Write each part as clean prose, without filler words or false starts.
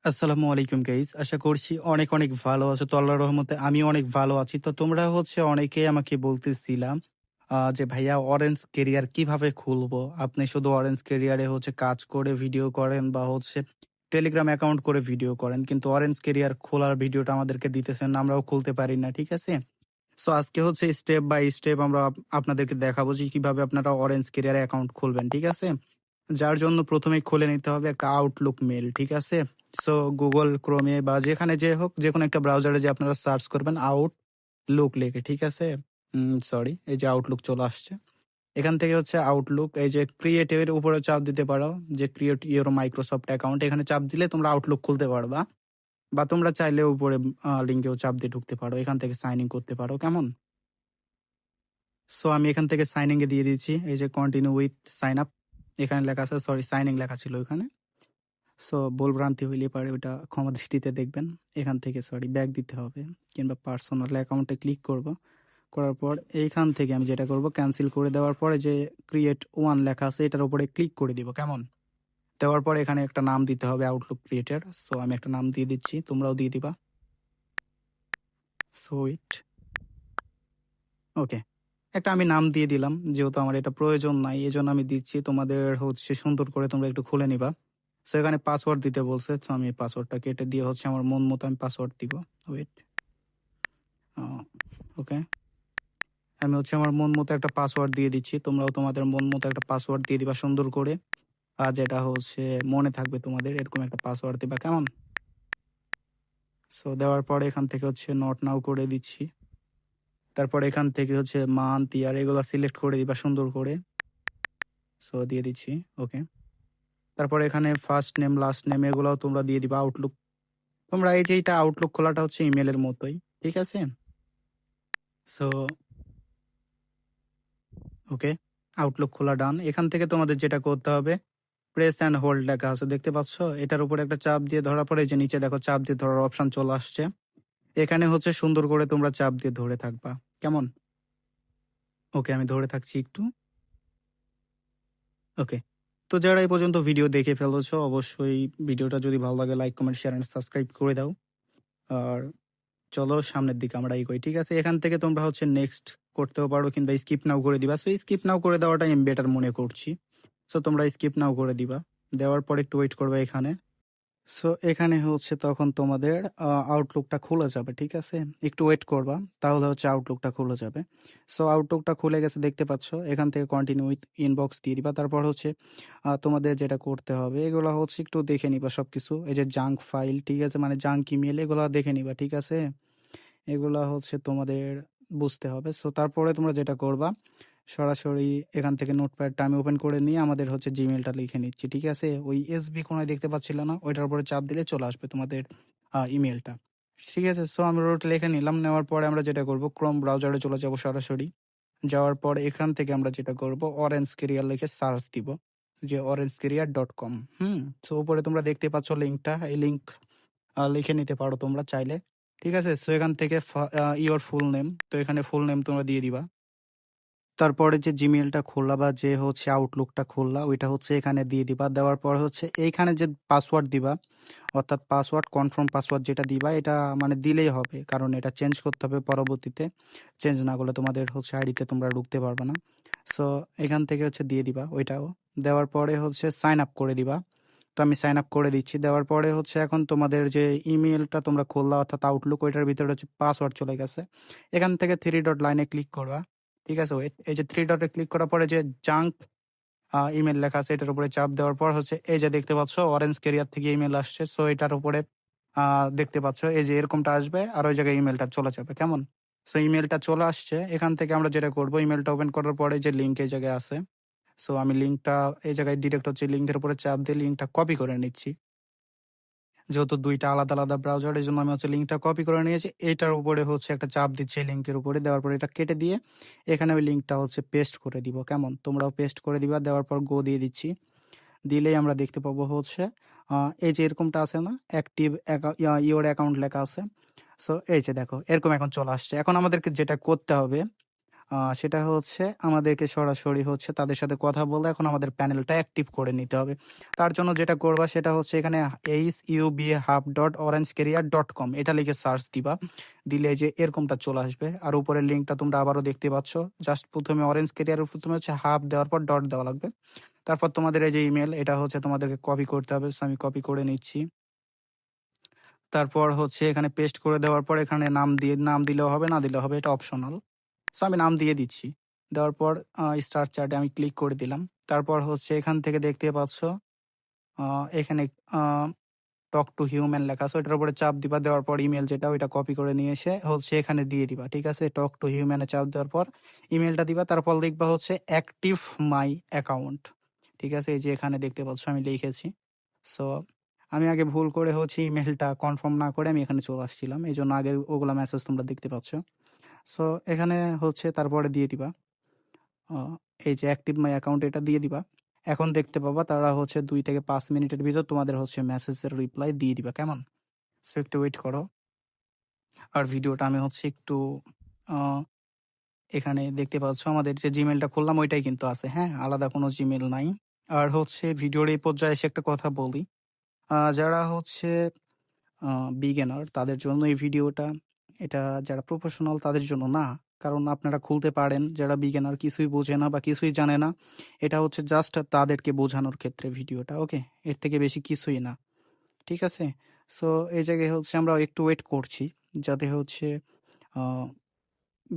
আসসালামু আলাইকুম গাইস। আশা করছি অনেক, অনেক ভালো আছো। তো আল্লাহর রহমতে আমিও অনেক ভালো আছি। তো তোমরা অনেকেই আমাকে বলতেছিলাম যে ভাইয়া অরেঞ্জ ক্যারিয়ার কিভাবে খুলবো? আপনি শুধু অরেঞ্জ ক্যারিয়ারে কাজ করে ভিডিও করেন বা টেলিগ্রাম অ্যাকাউন্ট করে ভিডিও করেন। কিন্তু অরেঞ্জ ক্যারিয়ার খোলার ভিডিওটা আমাদেরকে দিতেছেন না, আমরাও খুলতে পারি না। ঠিক আছে? সো আজকে স্টেপ বাই স্টেপ আমরা আপনাদেরকে দেখাবো যে কিভাবে আপনারা অরেঞ্জ ক্যারিয়ার অ্যাকাউন্ট খুলবেন। ঠিক আছে? যার জন্য ১ম এই খুলে নিতে হবে একটা আউটলুক মেইল। ঠিক আছে? সো Google Chrome এ বা যেখানে যে হোক যেকোনো একটা ব্রাউজারে যে আপনারা সার্চ করবেন আউটলুক লিখে। ঠিক আছে? সরি, এই যে আউটলুক চলে আসছে। এখান থেকে আউটলুক, এই যে ক্রিয়েট এর উপরে চাপ দিতে পারো, যে ক্রিয়েট ইওর মাইক্রোসফট অ্যাকাউন্ট, এখানে চাপ দিলে তোমরা আউটলুক খুলতে পারবা। বা তোমরা চাইলে উপরে লিংকেও চাপ দিয়ে ঢুকতে পারো। এখান থেকে সাইন ইন করতে পারো। কেমন? সো আমি এখান থেকে সাইন ইন এ দিয়ে দিচ্ছি। এই যে কন্টিনিউ উইথ সাইন আপ এখানে লেখা আছে, সরি সাইন ইন লেখা ছিল ওখানে। সো ভুলভ্রান্তি হইলে পারে ওটা ক্ষমা দৃষ্টিতে দেখবেন। এখান থেকে ব্যাক দিতে হবে, কিংবা পার্সোনাল অ্যাকাউন্টে ক্লিক করব। করার পর এইখান থেকে আমি যেটা করব, ক্যান্সেল করে দেওয়ার পরে যে ক্রিয়েট ওয়ান লেখা আছে এটার উপরে ক্লিক করে দিব। কেমন? দেওয়ার পরে এখানে একটা নাম দিতে হবে, আউটলুক ক্রিয়েটার। সো আমি একটা নাম দিয়ে দিচ্ছি, তোমরাও দিয়ে দিবা। সুইট, ওকে। একটা আমি নাম দিয়ে দিলাম, যেহেতু আমার এটা প্রয়োজন নাই এজন্য আমি দিচ্ছি। তোমাদের সুন্দর করে তোমরা একটু খুলে নিবা। সো এখানে পাসওয়ার্ড দিতে বলছে, তো আমি পাসওয়ার্ডটা কেটে দিয়ে আমার মন মতো আমি পাসওয়ার্ড দিব। ওয়েট, ওকে। আমি আমার মন মতো একটা পাসওয়ার্ড দিয়ে দিচ্ছি, তোমরাও তোমাদের মন মতো একটা পাসওয়ার্ড দিয়ে দিবা সুন্দর করে। আর যেটা মনে থাকবে তোমাদের, এরকম একটা পাসওয়ার্ড দিবা। কেমন? সো দেওয়ার পরে এখান থেকে নট নাও করে দিচ্ছি। তারপর এখান থেকে মান্থ, ইয়ার এগুলা সিলেক্ট করে দিবা সুন্দর করে। সো দিয়ে দিচ্ছি, ওকে। তারপরে এখানে ফার্স্ট নেম, লাস্ট নেম এগুলাও তোমরা দিয়ে দিবা। আউটলুক, তোমরা এই যে এটা আউটলুক খোলাটা ইমেলের মতোই। ঠিক আছে? সো ওকে, আউটলুক খোলা ডান। এখান থেকে তোমাদের যেটা করতে হবে, প্রেস অ্যান্ড হোল্ড লেখা আছে দেখতে পাচ্ছ, এটার উপরে একটা চাপ দিয়ে ধরার পরে যে নিচে দেখো চাপ দিয়ে ধরার অপশন চলে আসছে। এখানে সুন্দর করে তোমরা চাপ দিয়ে ধরে থাকবা। কেমন? ওকে, আমি ধরে থাকছি একটু। ওকে। তো যারা এই পর্যন্ত ভিডিও দেখে ফেলেছো, অবশ্যই ভিডিওটা যদি ভালো লাগে like, comment, share and subscribe করে দাও। আর চলো সামনের দিকে আমরা এগোই। ঠিক আছে? এখান থেকে তোমরা নেক্সট করতেও পারো, কিংবা স্কিপ নাও করে দিবা। সো স্কিপ নাও করে দেওয়াটাই আমি বেটার মনে করছি। সো তোমরা স্কিপ নাও করে দিবা। দেওয়ার পর একটু ওয়েট করবে এখানে। সো এখানে তখন তোমাদের আউটলুকটা খুলে যাবে। ঠিক আছে? একটু ওয়েট করবা, তাহলে আউটলুকটা খুলে যাবে। সো আউটলুকটা খুলে গেছে দেখতে পাচ্ছ। এখান থেকে কন্টিনিউ উইথ ইনবক্স দিয়ে দিবা। তারপর তোমাদের যেটা করতে হবে, এগুলো একটু দেখে নিবা সবকিছু। এই যে জাঙ্ক ফাইল, ঠিক আছে, মানে জাঙ্ক ইমেল, এগুলো দেখে নিবা। ঠিক আছে? এগুলা তোমাদের বুঝতে হবে। সো তারপরে তোমরা যেটা করবা, সরাসরি এখান থেকে নোটপ্যাডটা আমি ওপেন করে নিয়ে আমাদের জিমেলটা লিখে নিচ্ছি। ঠিক আছে? ওই এসবি কোণায় দেখতে পাচ্ছিল না, ওইটার উপরে চাপ দিলে চলে আসবে তোমাদের ইমেলটা। ঠিক আছে? সো আমরা ওটা লিখে নিলাম। নেওয়ার পরে আমরা যেটা করব, ক্রোম ব্রাউজারে চলে যাব সরাসরি। যাওয়ার পর এখান থেকে আমরা যেটা করব, অরেঞ্জ ক্যারিয়ার লিখে সার্চ দিব, যে orangecareer.com। সো উপরে তোমরা দেখতে পাচ্ছ লিঙ্কটা, এই লিঙ্ক লিখে নিতে পারো তোমরা চাইলে। ঠিক আছে? সো এখান থেকে ইওর ফুল নেম, তো এখানে ফুল নেম তোমরা দিয়ে দিবা। তারপরে যে জিমেইলটা খুললা বা যে আউটলুকটা খুললা, ওইটা এখানে দিয়ে দিবা। দেওয়ার পর এইখানে যে পাসওয়ার্ড দিবা, অর্থাৎ পাসওয়ার্ড, কনফার্ম পাসওয়ার্ড যেটা দিবা, এটা মানে দিলেই হবে, কারণ এটা চেঞ্জ করতে হবে পরবর্তীতে। চেঞ্জ না করলে তোমাদের আইডিতে তোমরা ঢুকতে পারবে না। সো এখান থেকে দিয়ে দিবা ওইটাও। দেওয়ার পরে সাইন আপ করে দিবা। তো আমি সাইন আপ করে দিচ্ছি। দেওয়ার পরে এখন তোমাদের যে ইমেলটা তোমরা খুললা, অর্থাৎ আউটলুক, ওইটার ভিতরে পাসওয়ার্ড চলে গেছে। এখান থেকে থ্রি ডট লাইনে ক্লিক করবা। ঠিক আছে? ওয়েট, এই যে থ্রি ডটে ক্লিক করার পরে যে জাঙ্ক ইমেল লেখা আছে, এটার উপরে চাপ দেওয়ার পর এই যে দেখতে পাচ্ছ অরেঞ্জ ক্যারিয়ার থেকে ইমেল আসছে। সো এটার উপরে দেখতে পাচ্ছ এই যে এরকমটা আসবে, আর ওই জায়গায় ইমেলটা চলে যাবে। কেমন? সো ইমেলটা চলে আসছে। এখান থেকে আমরা যেটা করবো, ইমেলটা ওপেন করার পরে যে লিঙ্ক এই জায়গায় আছে, সো আমি লিঙ্কটা এই জায়গায় ডিরেক্ট লিঙ্কের উপরে চাপ দিয়ে লিঙ্কটা কপি করে নিচ্ছি। যেহেতু দুইটা আলাদা আলাদা ব্রাউজার, এই জন্য আমি লিঙ্কটা কপি করে নিয়েছি। এইটার উপরে একটা চাপ দিচ্ছি লিঙ্কের উপরে। দেওয়ার পরে এটা কেটে দিয়ে এখানে ওই লিঙ্কটা পেস্ট করে দিব। কেমন? তোমরাও পেস্ট করে দিবা। দেওয়ার পর গো দিয়ে দিচ্ছি। দিলেই আমরা দেখতে পাবো এই যে এরকমটা আছে না, অ্যাক্টিভ ইওর অ্যাকাউন্ট লেখা আছে। সো এই যে দেখো এরকম এখন চলে আসছে। এখন আমাদেরকে যেটা করতে হবে, সেটা হচ্ছে আমাদেরকে সরাসরি হচ্ছে তাদের সাথে কথা বলে এখন আমাদের প্যানেলটা অ্যাক্টিভ করে নিতে হবে। তার জন্য যেটা করবা সেটা হচ্ছে এখানে hub.orangecarrier.com এটা লিখে সার্চ দিবা। দিলে এই যে এরকমটা চলে আসবে। আর উপরের লিঙ্কটা তোমরা আবারও দেখতে পাচ্ছ। জাস্ট প্রথমে অরেঞ্জ ক্যারিয়ারের প্রথমে হচ্ছে হাব দেওয়ার পর ডট দেওয়া লাগবে। তারপর তোমাদের এই যে ইমেল এটা হচ্ছে তোমাদেরকে কপি করতে হবে। সো আমি কপি করে নিচ্ছি। তারপর হচ্ছে এখানে পেস্ট করে দেওয়ার পর এখানে নাম দিলেও হবে, না দিলেও হবে, এটা অপশনাল। সো আমি নাম দিয়ে দিচ্ছি। দেওয়ার পর স্টার চার্টে আমি ক্লিক করে দিলাম। তারপর হচ্ছে এখান থেকে দেখতে পাচ্ছ এখানে টক টু হিউম্যান লেখা আছে, ওইটার উপরে চাপ দিবা। দেওয়ার পর ইমেল যেটা ওইটা কপি করে নিয়ে এসে হচ্ছে এখানে দিয়ে দিবা। ঠিক আছে, টক টু হিউম্যানে চাপ দেওয়ার পর ইমেলটা দিবা। তারপর লিখবা হচ্ছে অ্যাক্টিভ মাই অ্যাকাউন্ট। ঠিক আছে, এই যে এখানে দেখতে পাচ্ছ আমি লিখেছি। সো আমি আগে ভুল করে হচ্ছে ইমেলটা কনফার্ম না করে আমি এখানে চলে আসছিলাম, এই জন্য আগের ওগুলা মেসেজ তোমরা দেখতে পাচ্ছ। সো এখানে হচ্ছে তারপরে দিয়ে দিবা এই যে অ্যাক্টিভ মাই অ্যাকাউন্ট, এটা দিয়ে দিবা। এখন দেখতে পাবা তারা হচ্ছে 2 থেকে 5 মিনিটের ভিতর তোমাদের হচ্ছে মেসেজের রিপ্লাই দিয়ে দিবা। কেমন? সো একটু ওয়েট করো। আর ভিডিওটা আমি হচ্ছে একটু আহ, এখানে দেখতে পাচ্ছ আমাদের যে জিমেলটা খুললাম ওইটাই কিন্তু আছে, হ্যাঁ, আলাদা কোনো জিমেল নাই। আর হচ্ছে ভিডিওর এই পর্যায়ে এসে একটা কথা বলি, যারা হচ্ছে বিগিনার তাদের জন্য এই ভিডিওটা, এটা যারা প্রফেশনাল তাদের জন্য না। কারণ আপনারা খুলতে পারেন, যারা বিগিনার কিছুই বোঝে না বা কিছুই জানে না, এটা হচ্ছে জাস্ট তাদেরকে বোঝানোর ক্ষেত্রে ভিডিওটা, ওকে? এর থেকে বেশি কিছুই না। ঠিক আছে? সো এই জায়গায় হচ্ছে আমরা একটু ওয়েট করছি যাতে হচ্ছে আহ,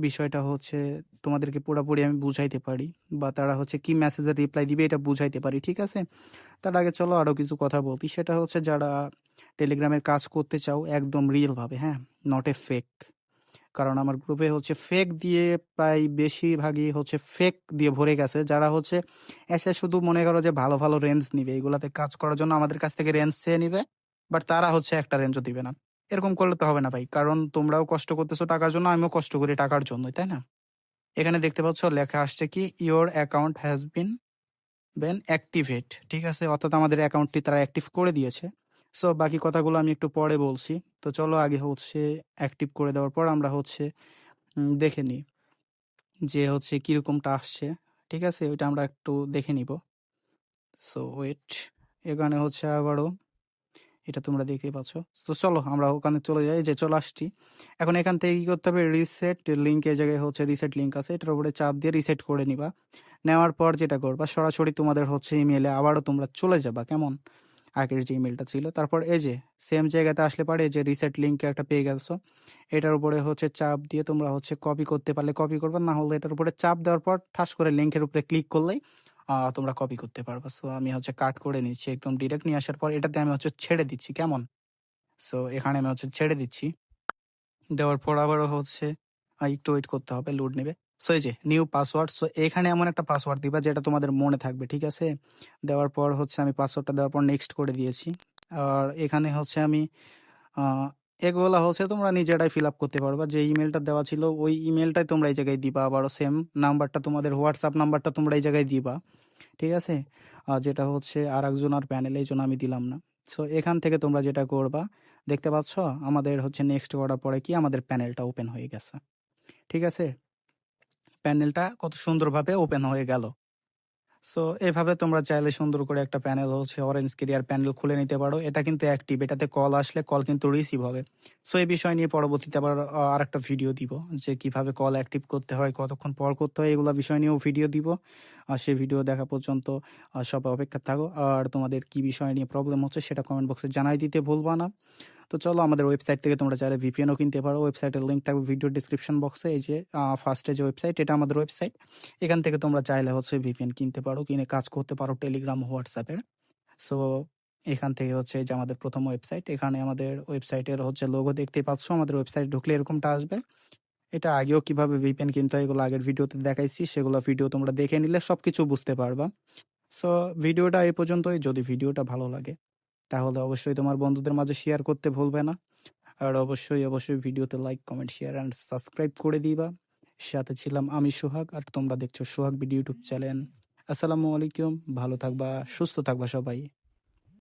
বিষয়টা হচ্ছে তোমাদেরকে পুরোপুরি আমি বুঝাইতে পারি বা তারা হচ্ছে কি মেসেজের রিপ্লাই দিবে এটা বুঝাইতে পারি। ঠিক আছে, তার আগে চলো আরো কিছু কথা বলতি। সেটা হচ্ছে যারা টেলিগ্রামের কাজ করতে চাও একদম রিয়েল ভাবে, হ্যাঁ, নট এ ফেক। কারণ আমার গ্রুপে হচ্ছে ফেক দিয়ে প্রায় বেশিরভাগই হচ্ছে ফেক দিয়ে ভরে গেছে, যারা হচ্ছে এসে শুধু মনে করো যে ভালো ভালো রেঞ্জ নিবে, এগুলাতে কাজ করার জন্য আমাদের কাছ থেকে রেঞ্জ চেয়ে নিবে, বাট তারা হচ্ছে একটা রেঞ্জও দিবে না। এরকম করলে তো হবে না ভাই, কারণ তোমরাও কষ্ট করতেছো টাকার জন্য, আমিও কষ্ট করি টাকার জন্যই, তাই না? এখানে দেখতে পাচ্ছ লেখা আসছে কি your account has been activate. ঠিক আছে, অর্থাৎ আমাদের অ্যাকাউন্টটি তারা অ্যাক্টিভ করে দিয়েছে। সো বাকি কথাগুলো আমি একটু পরে বলছি। তো চলো আগে হচ্ছে অ্যাক্টিভ করে দেওয়ার পর আমরা হচ্ছে দেখে নিই যে হচ্ছে কিরকমটা আসছে। ঠিক আছে, ওইটা আমরা একটু দেখে নিব। সো ওয়েট, এখানে হচ্ছে আবারও এটা তোমরা দেখতেই পাচ্ছ। তো চলো আমরা ওখানে চলে যাই, যে চলে আসছি। এখন এখান থেকে কি করতে হবে, রিসেট লিঙ্ক, এই জায়গায় হচ্ছে রিসেট লিঙ্ক আছে, এটার উপরে চাপ দিয়ে রিসেট করে নিবা। নেওয়ার পর যেটা করবা সরাসরি তোমাদের হচ্ছে ইমেলে আবারও তোমরা চলে যাবা। কেমন? আগের যে ইমেলটা ছিল, তারপর এই যে সেম জায়গাতে আসলে পারে যে রিসেট লিঙ্কে একটা পেয়ে গেছো, এটার উপরে হচ্ছে চাপ দিয়ে তোমরা হচ্ছে কপি করতে পারলে কপি করবা, না হলে এটার উপরে চাপ দেওয়ার পর ঠাস করে লিঙ্কের উপরে ক্লিক করলেই তোমরা কপি করতে পারবা। সো আমি হচ্ছে কাট করে নিচ্ছি একদম ডিরেক্ট, নিয়ে আসার পর এটাতে আমি হচ্ছে ছেড়ে দিচ্ছি। কেমন? সো এখানে আমি হচ্ছে ছেড়ে দিচ্ছি। দেওয়ার পর আবারও হচ্ছে একটু ওয়েট করতে হবে, লোড নেবে। সো এই যে নিউ পাসওয়ার্ড, সো এখানে এমন একটা পাসওয়ার্ড দিবা যেটা তোমাদের মনে থাকবে। ঠিক আছে, দেওয়ার পর হচ্ছে আমি পাসওয়ার্ডটা দেওয়ার পর নেক্সট করে দিয়েছি। আর এখানে হচ্ছে আমি আহ, এগুলা হচ্ছে তোমরা নিজেরাই ফিল আপ করতে পারবা। যে ইমেলটা দেওয়া ছিল ওই ইমেলটাই তোমরা এই জায়গায় দিবা, আবারও সেম নাম্বারটা, তোমাদের হোয়াটসঅ্যাপ নাম্বারটা তোমরা এই জায়গায় দিবা। ঠিক আছে, যেটা হচ্ছে আর একজনের প্যানেল, এই জন্য আমি দিলাম না। সো এখান থেকে তোমরা যেটা করবা, দেখতে পাচ্ছ আমাদের হচ্ছে নেক্সট করার পরে কি আমাদের প্যানেলটা ওপেন হয়ে গেছে। ঠিক আছে, প্যানেলটা কত সুন্দরভাবে ওপেন হয়ে গেল। সো এভাবে তোমরা চাইলে সুন্দর করে একটা প্যানেল হচ্ছে অরেঞ্জ ক্যারিয়ার প্যানেল খুলে নিতে পারো। এটা কিন্তু অ্যাক্টিভ, এটাতে কল আসলে কল কিন্তু রিসিভ হবে। সো এই বিষয় নিয়ে পরবর্তীতে আবার আর একটা ভিডিও দিব, যে কিভাবে কল অ্যাক্টিভ করতে হয়, কতক্ষণ পর করতে হয়, এগুলো বিষয় নিয়েও ভিডিও দিব। আর সেই ভিডিও দেখা পর্যন্ত সবাই অপেক্ষা থাকো। আর তোমাদের কি বিষয় নিয়ে প্রবলেম হচ্ছে সেটা কমেন্ট বক্সে জানাই দিতে ভুলবা না। তো চলো আমাদের ওয়েবসাইট থেকে তোমরা চাইলে ভিপিএনও কিনতে পারো। ওয়েবসাইটের লিঙ্ক থাকবে ভিডিও ডিসক্রিপশন বক্সে। এই যে ফার্স্টে যে ওয়েবসাইট, এটা আমাদের ওয়েবসাইট। এখান থেকে তোমরা চাইলে হচ্ছে ভিপিএন কিনতে পারো, কিনে কাজ করতে পারো টেলিগ্রাম, হোয়াটসঅ্যাপের। সো এখান থেকে হচ্ছে যে আমাদের প্রথম ওয়েবসাইট, এখানে আমাদের ওয়েবসাইটের হচ্ছে লোগো দেখতেই পাচ্ছ। আমাদের ওয়েবসাইট ঢুকলে এরকমটা আসবে। এটা আগেও কিভাবে ভিপিএন কিনতে হয় এগুলো আগের ভিডিওতে দেখাইছি, সেগুলো ভিডিও তোমরা দেখে নিলে সবকিছু বুঝতে পারবা। সো ভিডিওটা এই পর্যন্তই। যদি ভিডিওটা ভালো লাগে তাহলে অবশ্যই তোমার বন্ধুদের মাঝে শেয়ার করতে ভুলবে না। আর অবশ্যই ভিডিওতে like, comment, share and subscribe করে দিবা। সাথে ছিলাম আমি সোহাগ, আর তোমরা দেখছো সোহাগ ভিডিও ইউটিউব চ্যানেল। আসসালামু আলাইকুম, ভালো থাকবা, সুস্থ থাকবা সবাই।